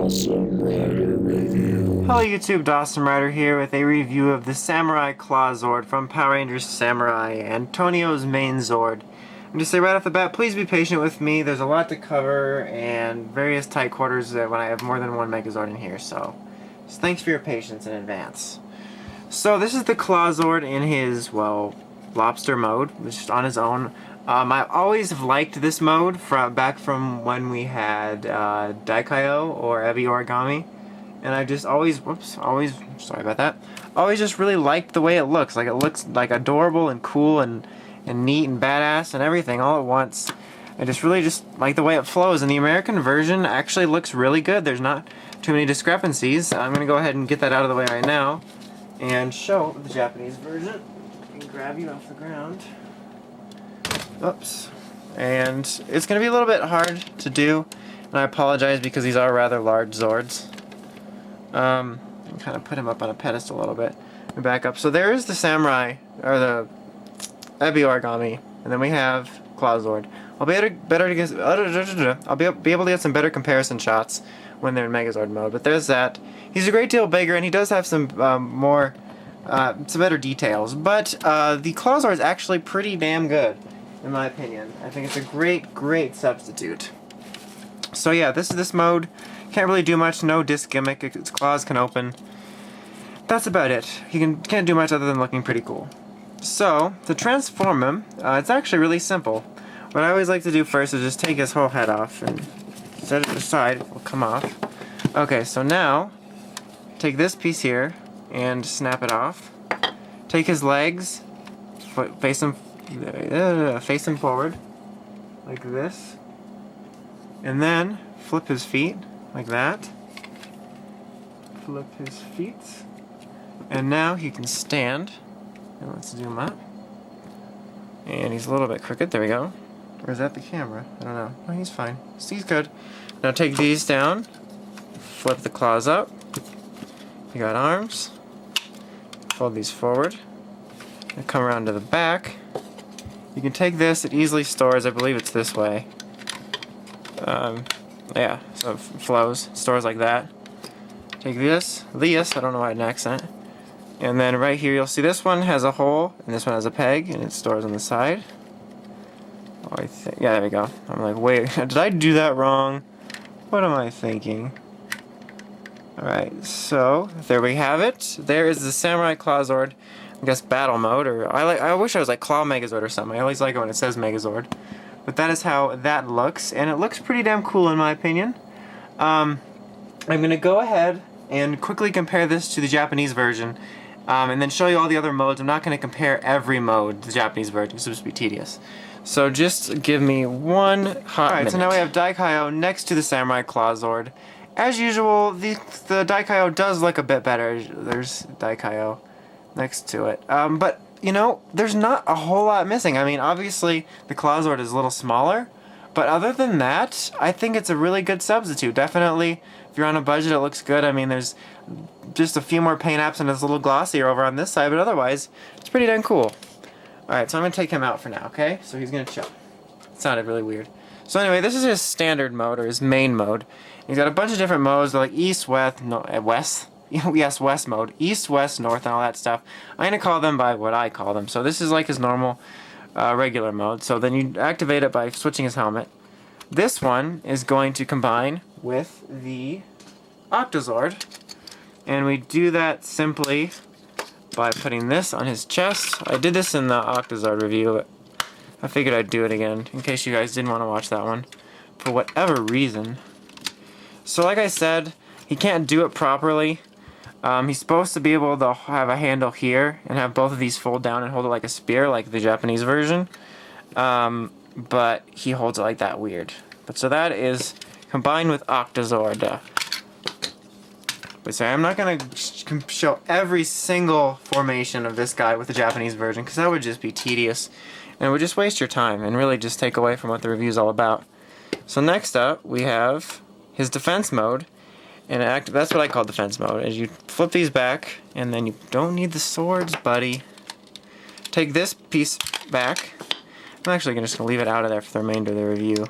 Awesome Rider Review. Hello YouTube, Dawson Rider here with a review of the Samurai Claw Zord from Power Rangers Samurai, Antonio's main Zord. I'm just say right off the bat, please be patient with me. There's a lot to cover and various tight quarters when I have more than one Megazord in here, so just thanks for your patience in advance. So this is the Claw Zord in his, well, lobster mode, which is on his own. I always have liked this mode back from when we had Daikaio or Ebi Origami, and I just always always just really liked the way it looks. Like, it looks like adorable and cool and neat and badass and everything all at once. I just really like the way it flows, and the American version actually looks really good. There's not too many discrepancies. I'm gonna go ahead and get that out of the way right now and show the Japanese version. I can grab you off the ground. Oops. And it's going to be a little bit hard to do, and I apologize because these are rather large Zords. Kind of put him up on a pedestal a little bit. And back up. So there is the Samurai, or the Ebi Origami, and then we have Claw Zord. I'll be able to get some better comparison shots when they're in Megazord mode, but there's that. He's a great deal bigger, and he does have some some better details, but the Claw Zord is actually pretty damn good, in my opinion. I think it's a great substitute. So yeah, this mode. Can't really do much, no disc gimmick, its claws can open. That's about it. He can't do much other than looking pretty cool. So, to transform him, it's actually really simple. What I always like to do first is just take his whole head off and set it aside. It will come off. Okay, so now, take this piece here and snap it off. Take his legs, face him forward, like this, and then flip his feet, like that. Flip his feet, and now he can stand. And let's zoom up. And he's a little bit crooked, there we go. Or is that the camera? I don't know. Oh, he's fine. He's good. Now take these down, flip the claws up. You got arms. Fold these forward. And come around to the back. You can take this, it easily stores, I believe it's this way. Yeah, so it flows, stores like that. Take this, I don't know why I had an accent. And then right here you'll see this one has a hole, and this one has a peg, and it stores on the side. Oh, yeah, there we go. I'm like, wait, did I do that wrong? What am I thinking? Alright, so there we have it. There is the Samurai Claw Zord, I guess battle mode, or I wish I was like Claw Megazord or something. I always like it when it says Megazord. But that is how that looks, and it looks pretty damn cool in my opinion. I'm going to go ahead and quickly compare this to the Japanese version, and then show you all the other modes. I'm not going to compare every mode to the Japanese version, because it would just be tedious. So just give me one hot minute. So now we have Daikaio next to the Samurai Claw Zord. As usual, the Daikaio does look a bit better. There's Daikaio next to it. But, you know, there's not a whole lot missing. I mean, obviously, the Claw Zord is a little smaller, but other than that, I think it's a really good substitute. Definitely, if you're on a budget, it looks good. I mean, there's just a few more paint apps and it's a little glossier over on this side, but otherwise, it's pretty dang cool. Alright, so I'm going to take him out for now, okay? So he's going to chill. It sounded really weird. So anyway, this is his standard mode, or his main mode. He's got a bunch of different modes, like east, west, yes, west mode, east, west, north, and all that stuff. I'm going to call them by what I call them. So this is like his normal, regular mode. So then you activate it by switching his helmet. This one is going to combine with the Octozord, and we do that simply by putting this on his chest. I did this in the Octozord review, but I figured I'd do it again, in case you guys didn't want to watch that one, for whatever reason. So like I said, he can't do it properly. He's supposed to be able to have a handle here, and have both of these fold down and hold it like a spear, like the Japanese version. But he holds it like that weird. But so that is combined with Octozord. But sorry, I'm not going to show every single formation of this guy with the Japanese version, because that would just be tedious. And it would just waste your time, and really just take away from what the review is all about. So next up, we have his defense mode. And that's what I call defense mode, is you flip these back, and then you don't need the swords, buddy. Take this piece back. I'm actually just going to leave it out of there for the remainder of the review.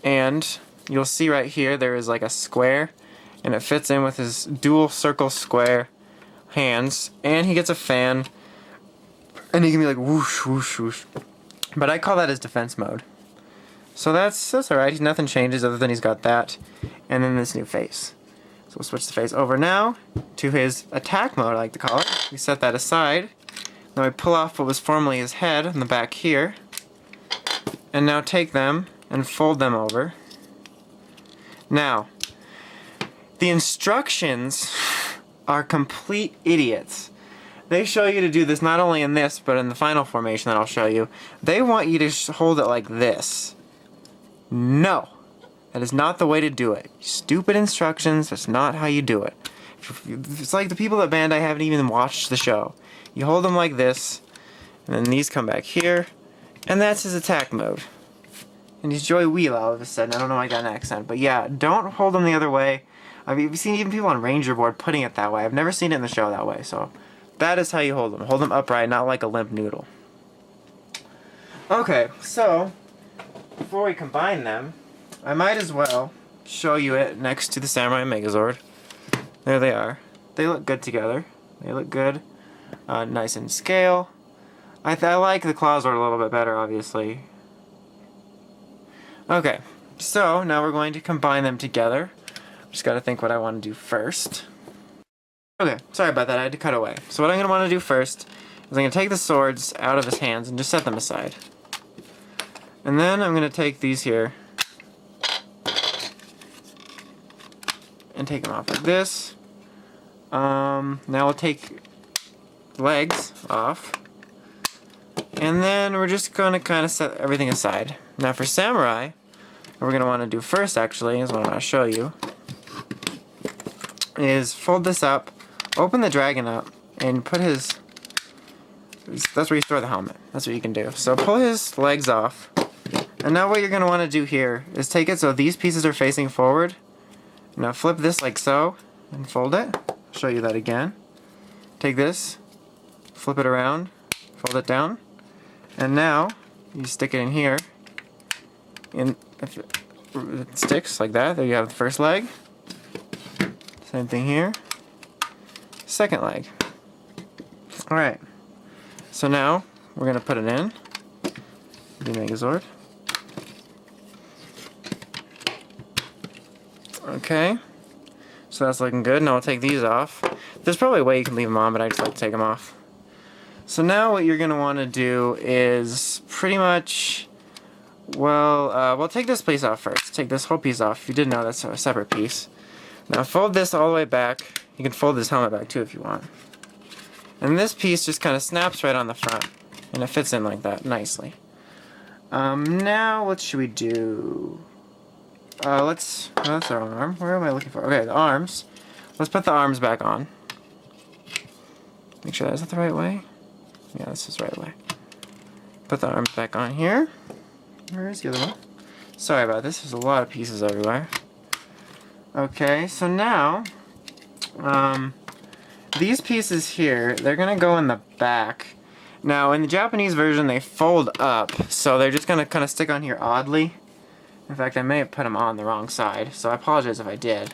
And you'll see right here there is like a square, and it fits in with his dual circle square hands, and he gets a fan, and he can be like whoosh whoosh whoosh. But I call that his defense mode. So that's alright. Nothing changes other than he's got that, and then this new face. So we'll switch the face over now to his attack mode, I like to call it. We set that aside. Now we pull off what was formerly his head in the back here, and now take them and fold them over. Now, the instructions are complete idiots. They show you to do this not only in this, but in the final formation that I'll show you. They want you to hold it like this. No, that is not the way to do it. Stupid instructions, that's not how you do it. It's like the people at Bandai haven't even watched the show. You hold them like this, and then these come back here, and that's his attack mode. And he's Joy Wheel all of a sudden. I don't know why I got an accent, but yeah, don't hold them the other way. I've seen even people on Ranger Board putting it that way. I've never seen it in the show that way, so that is how you hold them. Hold them upright, not like a limp noodle. Okay, so before we combine them, I might as well show you it next to the Samurai Megazord. There they are. They look good together. They look good. Nice in scale. I like the Claw Zord a little bit better, obviously. Okay, so now we're going to combine them together. Just gotta think what I want to do first. Okay, sorry about that, I had to cut away. So what I'm gonna want to do first is I'm gonna take the swords out of his hands and just set them aside. And then I'm gonna take these here and take them off like this. Now we'll take legs off. And then we're just gonna kind of set everything aside. Now for Samurai, what we're gonna want to do first actually, is what I'm gonna show you, is fold this up, open the dragon up, and put his, that's where you store the helmet. That's what you can do. So pull his legs off. And now what you're going to want to do here is take it so these pieces are facing forward. Now flip this like so, and fold it. I'll show you that again. Take this, flip it around, fold it down, and now you stick it in here. And if it sticks like that, there you have the first leg. Same thing here. Second leg. Alright. So now we're going to put it in the Megazord. Okay. So that's looking good. Now I'll take these off. There's probably a way you can leave them on, but I just like to take them off. So now what you're going to want to do is pretty much, well, we'll take this piece off first. Take this whole piece off. If you didn't know, that's a separate piece. Now fold this all the way back. You can fold this helmet back too if you want. And this piece just kind of snaps right on the front. And it fits in like that nicely. Now what should we do? That's our arm. Where am I looking for? Okay, the arms. Let's put the arms back on. Make sure that's the right way. Yeah, this is the right way. Put the arms back on here. Where's the other one? Sorry about this. There's a lot of pieces everywhere. Okay, so now, these pieces here, they're going to go in the back. Now, in the Japanese version, they fold up, so they're just going to kind of stick on here oddly. In fact, I may have put them on the wrong side, so I apologize if I did.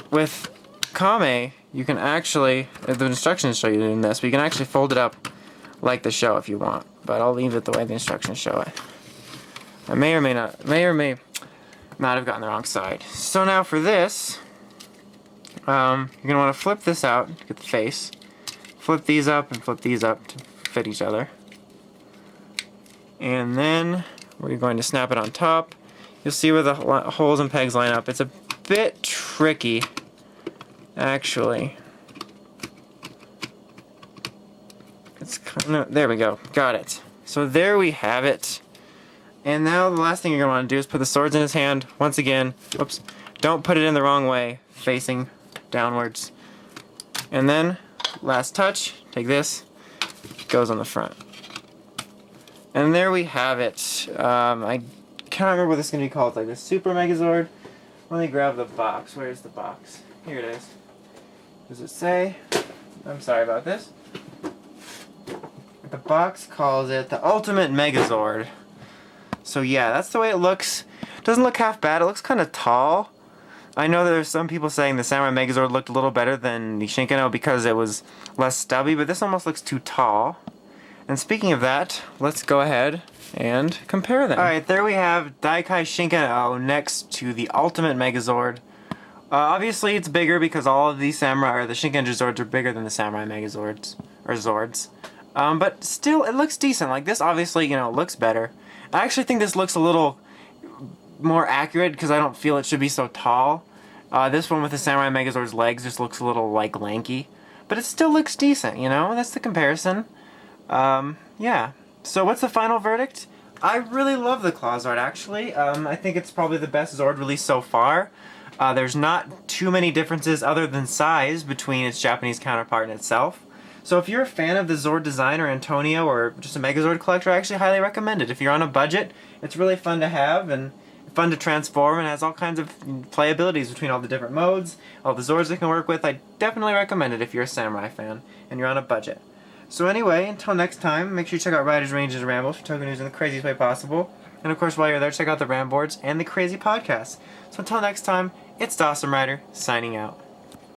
With Kame, you can actually, the instructions show you doing this, but you can actually fold it up like the show if you want. But I'll leave it the way the instructions show it. I may or may not have gotten the wrong side. So now for this, you're going to want to flip this out to get the face. Flip these up and flip these up to fit each other. And then we're going to snap it on top. You'll see where the holes and pegs line up. It's a bit tricky, actually. It's kind of, there we go, got it. So there we have it. And now the last thing you're going to want to do is put the swords in his hand. Once again, whoops, don't put it in the wrong way, facing downwards. And then, last touch, take this, goes on the front. And there we have it. I can't remember what this is going to be called. It's like the Super Megazord. Let me grab the box. Where's the box? Here it is. Does it say? I'm sorry about this. The box calls it the Ultimate Megazord. So yeah, that's the way it looks. Doesn't look half bad. It looks kind of tall. I know there's some people saying the Samurai Megazord looked a little better than the Shinkano because it was less stubby, but this almost looks too tall. And speaking of that, let's go ahead and compare them. Alright, there we have Daikai Shinkano next to the Ultimate Megazord. Obviously it's bigger because all of these Samurai, or the Shinkenger Zords are bigger than the Samurai Megazords, or Zords. But still, it looks decent. Like this obviously, looks better. I actually think this looks a little more accurate because I don't feel it should be so tall. This one with the Samurai Megazord's legs just looks a little, lanky. But it still looks decent, That's the comparison. Yeah. So what's the final verdict? I really love the Claw Zord, actually. I think it's probably the best Zord released so far. There's not too many differences other than size between its Japanese counterpart and itself. So if you're a fan of the Zord design or Antonio or just a Megazord collector, I actually highly recommend it. If you're on a budget, it's really fun to have and fun to transform and has all kinds of playabilities between all the different modes, all the Zords it can work with. I definitely recommend it if you're a Samurai fan and you're on a budget. So anyway, until next time, make sure you check out Riders, Ranges, and Rambles for token news in the craziest way possible. And of course, while you're there, check out the Ram boards and the Crazy Podcast. So until next time, it's Dawson Rider, signing out.